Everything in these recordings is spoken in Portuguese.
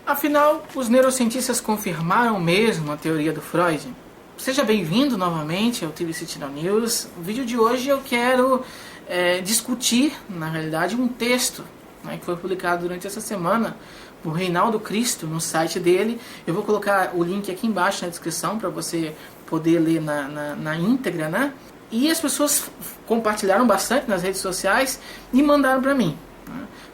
Afinal, os neurocientistas confirmaram mesmo a teoria do Freud? Seja bem-vindo novamente ao TV City News. No vídeo de hoje eu quero discutir, na realidade, um texto que foi publicado durante essa semana por Reinaldo Cristo no site dele. Eu vou colocar o link aqui embaixo na descrição para você poder ler na íntegra, né? E as pessoas compartilharam bastante nas redes sociais e mandaram para mim.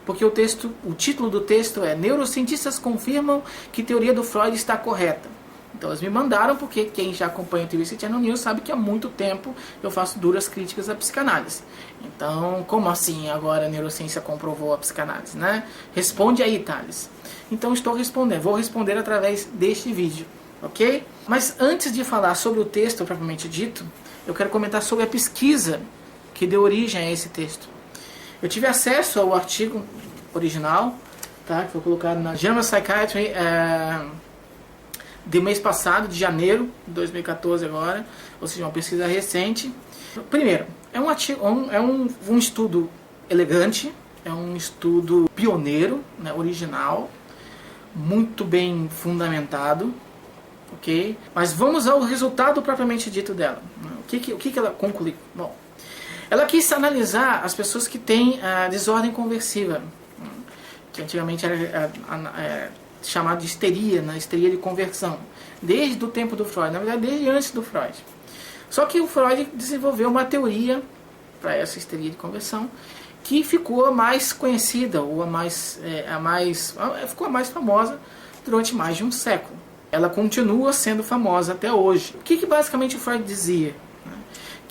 Porque o título do texto é Neurocientistas confirmam que a teoria do Freud está correta. Então eles me mandaram porque quem já acompanha o TV City News sabe que há muito tempo eu faço duras críticas à psicanálise. Então, como assim agora a neurociência comprovou a psicanálise, né? Responde aí, Thales. Então estou respondendo, vou responder através deste vídeo, ok? Mas antes de falar sobre o texto propriamente dito, eu quero comentar sobre a pesquisa que deu origem a esse texto. Eu tive acesso ao artigo original, tá, que foi colocado na Journal of Psychiatry do mês passado, de janeiro de 2014 agora, ou seja, uma pesquisa recente. Primeiro, é um estudo elegante, é um estudo pioneiro, né, original, muito bem fundamentado, ok? Mas vamos ao resultado propriamente dito dela. O que ela conclui? Bom, ela quis analisar as pessoas que têm a desordem conversiva, que antigamente era chamado de histeria, né? Histeria de conversão, desde o tempo do Freud, na verdade desde antes do Freud. Só que o Freud desenvolveu uma teoria para essa histeria de conversão que ficou a mais conhecida, ou ficou a mais famosa durante mais de um século. Ela continua sendo famosa até hoje. O que basicamente o Freud dizia?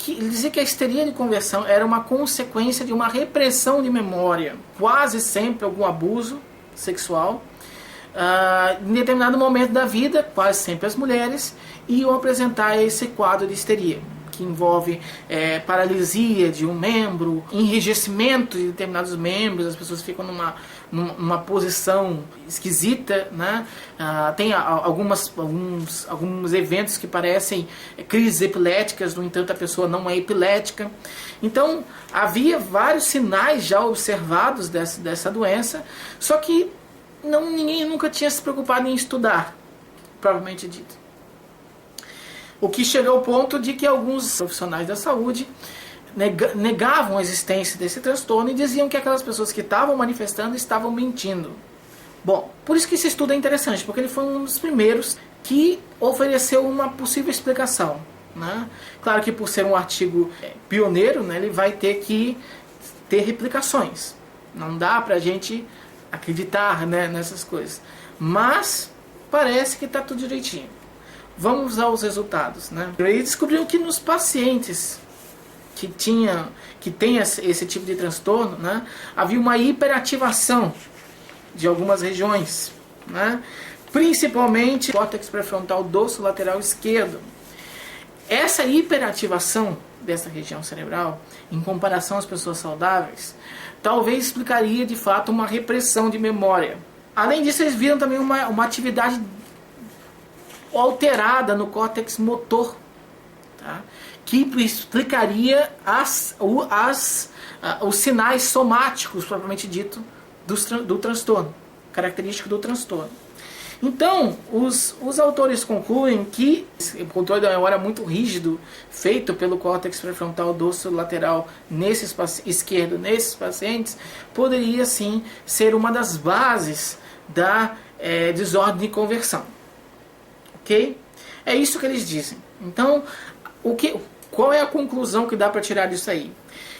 Ele dizia que a histeria de conversão era uma consequência de uma repressão de memória, quase sempre algum abuso sexual, em determinado momento da vida, quase sempre as mulheres iam apresentar esse quadro de histeria, que envolve paralisia de um membro, enrijecimento de determinados membros, as pessoas ficam numa posição esquisita, né? Tem alguns eventos que parecem crises epiléticas, no entanto a pessoa não é epilética. Então havia vários sinais já observados dessa doença, só que ninguém nunca tinha se preocupado em estudar, propriamente dito. O que chegou ao ponto de que alguns profissionais da saúde negavam a existência desse transtorno e diziam que aquelas pessoas que estavam manifestando estavam mentindo. Bom, por isso que esse estudo é interessante, porque ele foi um dos primeiros que ofereceu uma possível explicação, né? Claro que por ser um artigo pioneiro, né, ele vai ter que ter replicações. Não dá pra gente acreditar, né, nessas coisas. Mas parece que está tudo direitinho. Vamos aos resultados, né? Ele descobriu que nos pacientes que tem esse tipo de transtorno, né, havia uma hiperativação de algumas regiões, né, principalmente o córtex pré-frontal dorsolateral esquerdo. Essa hiperativação dessa região cerebral, em comparação às pessoas saudáveis, talvez explicaria de fato uma repressão de memória. Além disso, eles viram também uma atividade alterada no córtex motor, tá? Que explicaria os sinais somáticos, propriamente dito, do transtorno, característico do transtorno. Então, os autores concluem que o controle da memória muito rígido, feito pelo córtex pré-frontal dorsolateral esquerdo nesses pacientes, poderia sim ser uma das bases da desordem de conversão. Ok? É isso que eles dizem. Então, qual é a conclusão que dá para tirar disso aí?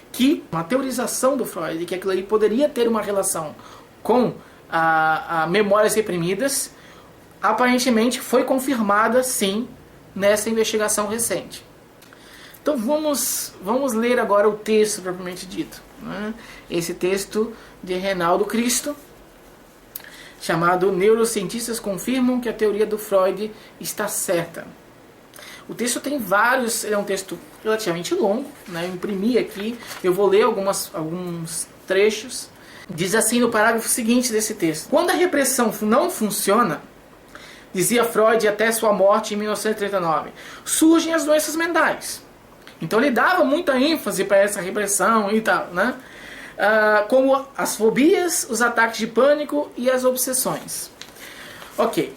Que uma teorização do Freud, que aquilo ali poderia ter uma relação com memórias reprimidas, aparentemente foi confirmada sim nessa investigação recente. Então vamos ler agora o texto propriamente dito, né? Esse texto de Reinaldo Cristo, chamado Neurocientistas confirmam que a teoria do Freud está certa. O texto tem vários, ele é um texto relativamente longo, né? Eu imprimi aqui, eu vou ler alguns trechos. Diz assim no parágrafo seguinte desse texto: quando a repressão não funciona, dizia Freud até sua morte em 1939, surgem as doenças mentais. Então ele dava muita ênfase para essa repressão e tal, né? Como as fobias, os ataques de pânico e as obsessões. Ok.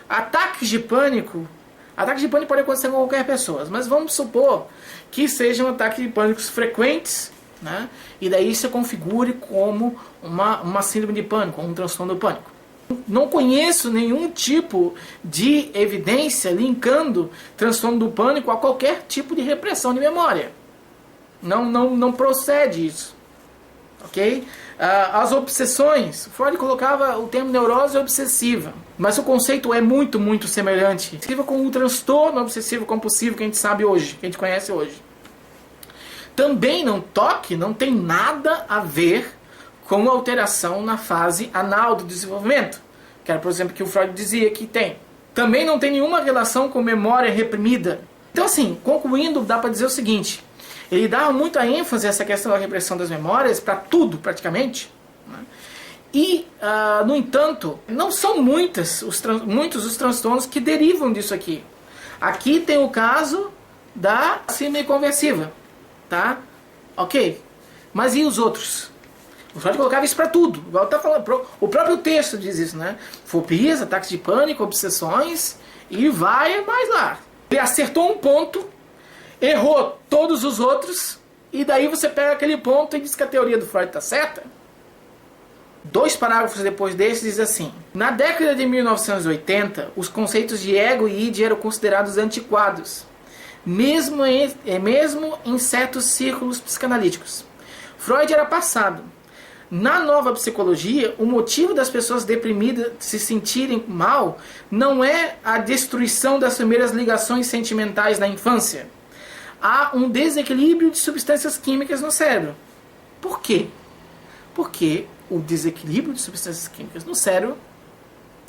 Ataques de pânico pode acontecer com qualquer pessoa, mas vamos supor que sejam ataques de pânico frequentes, né? E daí se configure como uma síndrome de pânico, um transtorno do pânico. Não conheço nenhum tipo de evidência linkando transtorno do pânico a qualquer tipo de repressão de memória. Não procede isso. Ok? As obsessões, Freud colocava o termo neurose obsessiva, mas o conceito é muito semelhante com o transtorno obsessivo compulsivo que a gente sabe hoje, que a gente conhece hoje. Também não tem nada a ver com alteração na fase anal do desenvolvimento, que era, por exemplo, que o Freud dizia que tem. Também não tem nenhuma relação com memória reprimida. Então, assim, concluindo, dá para dizer o seguinte: ele dava muita ênfase a essa questão da repressão das memórias para tudo, praticamente. Né? E, no entanto, não são muitos os transtornos que derivam disso aqui. Aqui tem o caso da síndrome conversiva. Tá? Ok. Mas e os outros? O Freud colocava isso para tudo. Igual tá falando, o próprio texto diz isso, né? Fobias, ataques de pânico, obsessões e vai mais lá. Ele acertou um ponto, errou todos os outros, e daí você pega aquele ponto e diz que a teoria do Freud está certa. 2 parágrafos depois desse diz assim: na década de 1980, os conceitos de ego e id eram considerados antiquados, mesmo em certos círculos psicanalíticos. Freud era passado. Na nova psicologia, o motivo das pessoas deprimidas se sentirem mal não é a destruição das primeiras ligações sentimentais na infância. Há um desequilíbrio de substâncias químicas no cérebro. Por quê? Porque o desequilíbrio de substâncias químicas no cérebro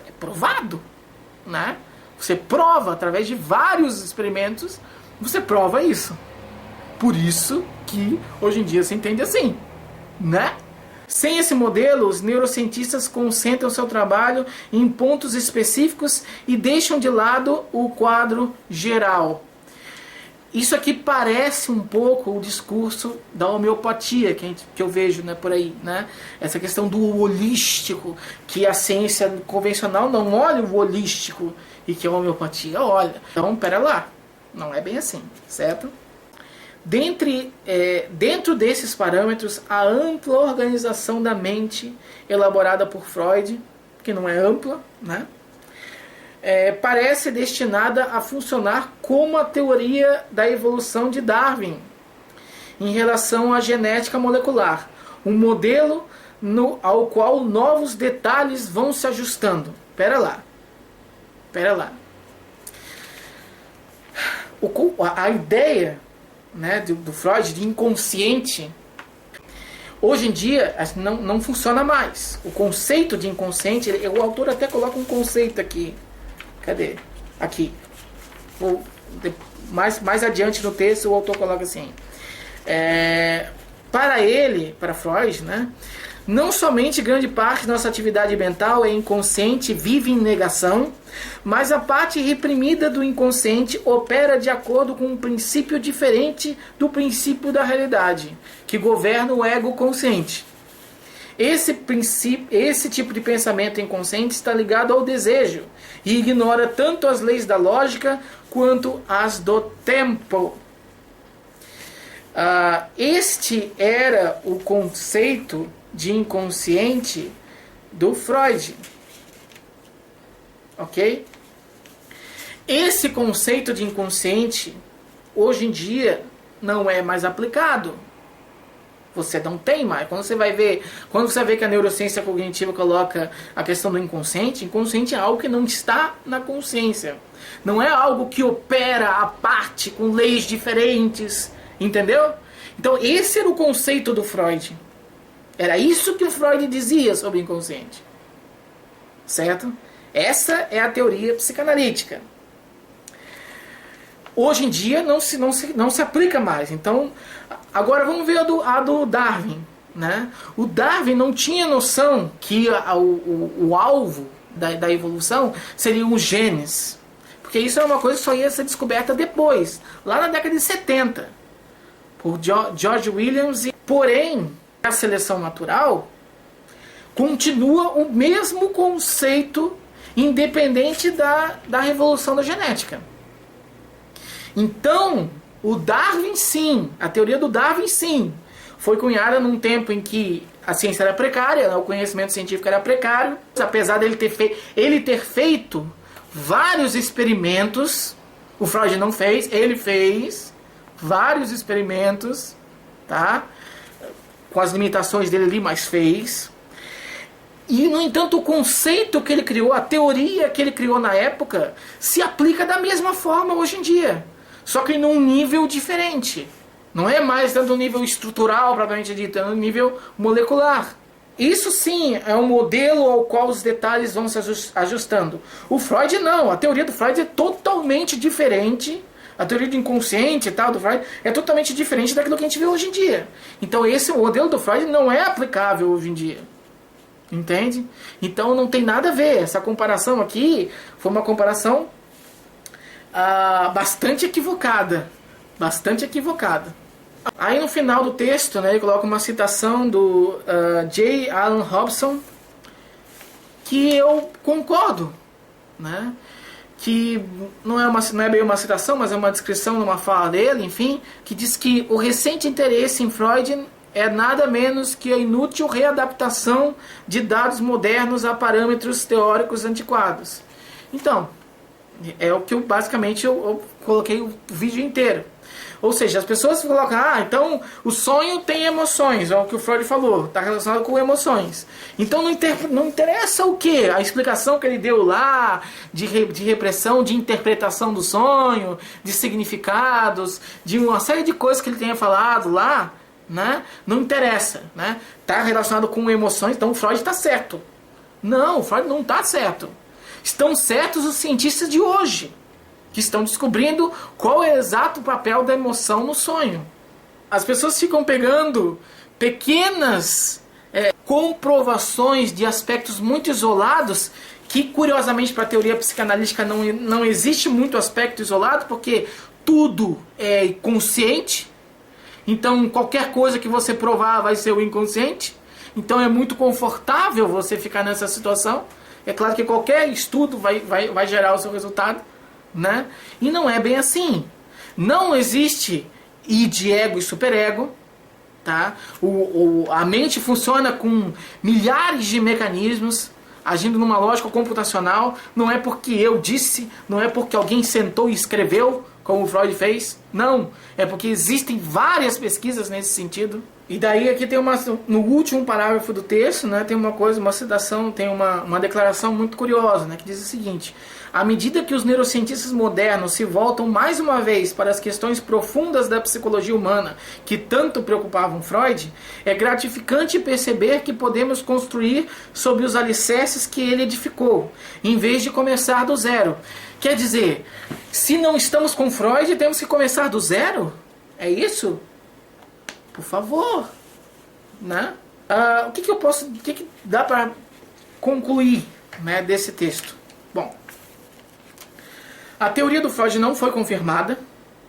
é provado, né? Você prova através de vários experimentos, você prova isso. Por isso que hoje em dia se entende assim, né? Sem esse modelo, os neurocientistas concentram seu trabalho em pontos específicos e deixam de lado o quadro geral. Isso aqui parece um pouco o discurso da homeopatia que eu vejo, né, por aí, né? Essa questão do holístico, que a ciência convencional não olha o holístico e que a homeopatia olha. Então, pera lá, não é bem assim, certo? Dentro desses parâmetros, a ampla organização da mente elaborada por Freud, que não é ampla, né? Parece destinada a funcionar como a teoria da evolução de Darwin em relação à genética molecular, um modelo ao qual novos detalhes vão se ajustando. Pera lá. A ideia, né, do Freud de inconsciente hoje em dia não funciona mais. O conceito de inconsciente, o autor até coloca um conceito aqui. Cadê? Aqui. Mais adiante no texto o autor coloca assim: para Freud, né, não somente grande parte da nossa atividade mental é inconsciente, vive em negação, mas a parte reprimida do inconsciente opera de acordo com um princípio diferente do princípio da realidade, que governa o ego consciente. Esse tipo de pensamento inconsciente está ligado ao desejo e ignora tanto as leis da lógica quanto as do tempo. Este era o conceito de inconsciente do Freud. Ok? Esse conceito de inconsciente hoje em dia não é mais aplicado. Você não tem mais. Quando você vê que a neurociência cognitiva coloca a questão do inconsciente é algo que não está na consciência. Não é algo que opera à parte com leis diferentes. Entendeu? Então esse era o conceito do Freud. Era isso que o Freud dizia sobre o inconsciente. Certo? Essa é a teoria psicanalítica. Hoje em dia não se aplica mais. Então, agora vamos ver a do Darwin. Né? O Darwin não tinha noção que o alvo da evolução seriam os genes. Porque isso é uma coisa que só ia ser descoberta depois, lá na década de 70, por George Williams. Porém, a seleção natural continua o mesmo conceito independente da revolução da genética. Então, o Darwin sim, a teoria do Darwin sim, foi cunhada num tempo em que a ciência era precária, o conhecimento científico era precário, apesar dele ter feito vários experimentos. O Freud não fez, ele fez vários experimentos, tá? Com as limitações dele ali, mas fez. E, no entanto, o conceito que ele criou, a teoria que ele criou na época, se aplica da mesma forma hoje em dia. Só que num nível diferente. Não é mais tanto um nível estrutural, propriamente dito, é um nível molecular. Isso sim é um modelo ao qual os detalhes vão se ajustando. O Freud não, a teoria do Freud é totalmente diferente. A teoria do inconsciente e tal do Freud é totalmente diferente daquilo que a gente vê hoje em dia. Então esse modelo do Freud não é aplicável hoje em dia. Entende? Então não tem nada a ver. Essa comparação aqui foi uma comparação bastante equivocada. Bastante equivocada. Aí no final do texto, né, ele coloca uma citação do J. Allen Hobson, que eu concordo, né? Que não é bem uma citação, mas é uma descrição de uma fala dele, enfim, que diz que o recente interesse em Freud é nada menos que a inútil readaptação de dados modernos a parâmetros teóricos antiquados. Então, é o que basicamente eu coloquei o vídeo inteiro. Ou seja, as pessoas colocam, então o sonho tem emoções, é o que o Freud falou, está relacionado com emoções. Então não interessa o que? A explicação que ele deu lá, de repressão, de interpretação do sonho, de significados, de uma série de coisas que ele tenha falado lá, né? Não interessa, né? Está relacionado com emoções, então o Freud está certo. Não, o Freud não está certo. Estão certos os cientistas de hoje, que estão descobrindo qual é o exato papel da emoção no sonho. As pessoas ficam pegando pequenas comprovações de aspectos muito isolados, que curiosamente para a teoria psicanalítica não existe muito aspecto isolado, porque tudo é consciente. Então qualquer coisa que você provar vai ser o inconsciente. Então é muito confortável você ficar nessa situação. É claro que qualquer estudo vai gerar o seu resultado, né? E não é bem assim. Não existe id, ego e superego, tá? A mente funciona com milhares de mecanismos agindo numa lógica computacional. Não é porque eu disse, não é porque alguém sentou e escreveu, como o Freud fez. Não, é porque existem várias pesquisas nesse sentido. E daí aqui tem no último parágrafo do texto, né, tem uma citação, tem uma declaração muito curiosa, né, que diz o seguinte: à medida que os neurocientistas modernos se voltam mais uma vez para as questões profundas da psicologia humana que tanto preocupavam Freud, é gratificante perceber que podemos construir sobre os alicerces que ele edificou, em vez de começar do zero. Quer dizer, se não estamos com Freud, temos que começar do zero? É isso? Por favor, né? O que dá para concluir, né, desse texto? Bom, a teoria do Freud não foi confirmada.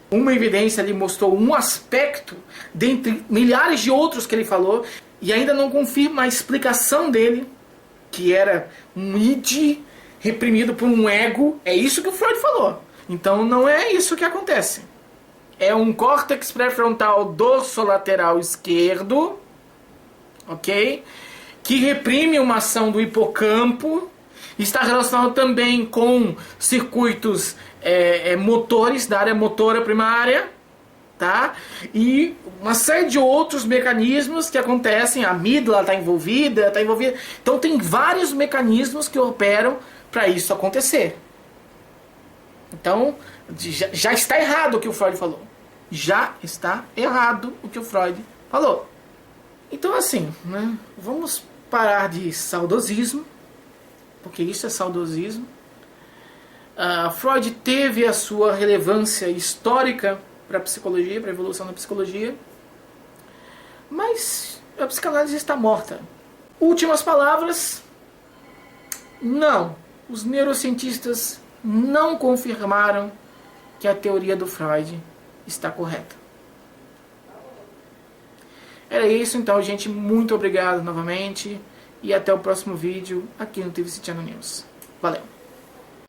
Uma evidência ali mostrou um aspecto dentre milhares de outros que ele falou, e ainda não confirma a explicação dele, que era um id reprimido por um ego. É isso que o Freud falou. Então não é isso que acontece. É um córtex pré-frontal dorsolateral esquerdo, ok? Que reprime uma ação do hipocampo. Está relacionado também com circuitos motores da área motora primária, tá? E uma série de outros mecanismos que acontecem. A amígdala está envolvida. Então tem vários mecanismos que operam para isso acontecer. Então já está errado o que o Freud falou. Já está errado o que o Freud falou. Então assim, né, vamos parar de saudosismo, porque isso é saudosismo. Freud teve a sua relevância histórica para a psicologia, para a evolução da psicologia, mas a psicanálise está morta. Últimas palavras: não, os neurocientistas não confirmaram que a teoria do Freud está correta. Era isso então, gente. Muito obrigado novamente e até o próximo vídeo aqui no TVC Channel News. Valeu!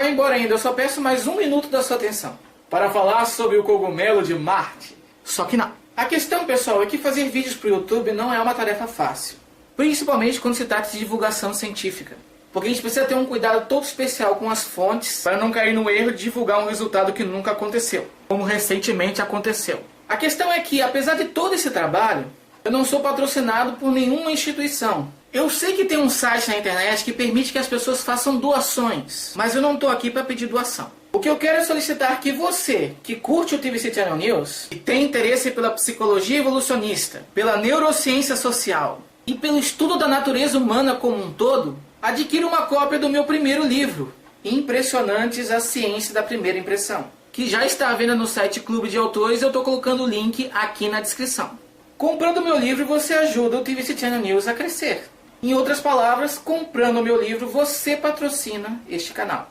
Vai embora ainda, eu só peço mais 1 minuto da sua atenção para falar sobre o cogumelo de Marte. Só que não. A questão, pessoal, é que fazer vídeos para o YouTube não é uma tarefa fácil. Principalmente quando se trata de divulgação científica. Porque a gente precisa ter um cuidado todo especial com as fontes para não cair no erro de divulgar um resultado que nunca aconteceu, como recentemente aconteceu. A questão é que, apesar de todo esse trabalho, eu não sou patrocinado por nenhuma instituição. Eu sei que tem um site na internet que permite que as pessoas façam doações, mas eu não estou aqui para pedir doação. O que eu quero é solicitar que você, que curte o TVC Channel News, e tem interesse pela psicologia evolucionista, pela neurociência social e pelo estudo da natureza humana como um todo, adquira uma cópia do meu primeiro livro, Impressionantes, a Ciência da Primeira Impressão, que já está à venda no site Clube de Autores. Eu estou colocando o link aqui na descrição. Comprando o meu livro, você ajuda o TVC Channel News a crescer. Em outras palavras, comprando o meu livro, você patrocina este canal.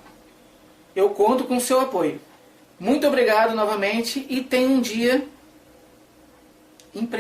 Eu conto com o seu apoio. Muito obrigado novamente e tenha um dia impressionante.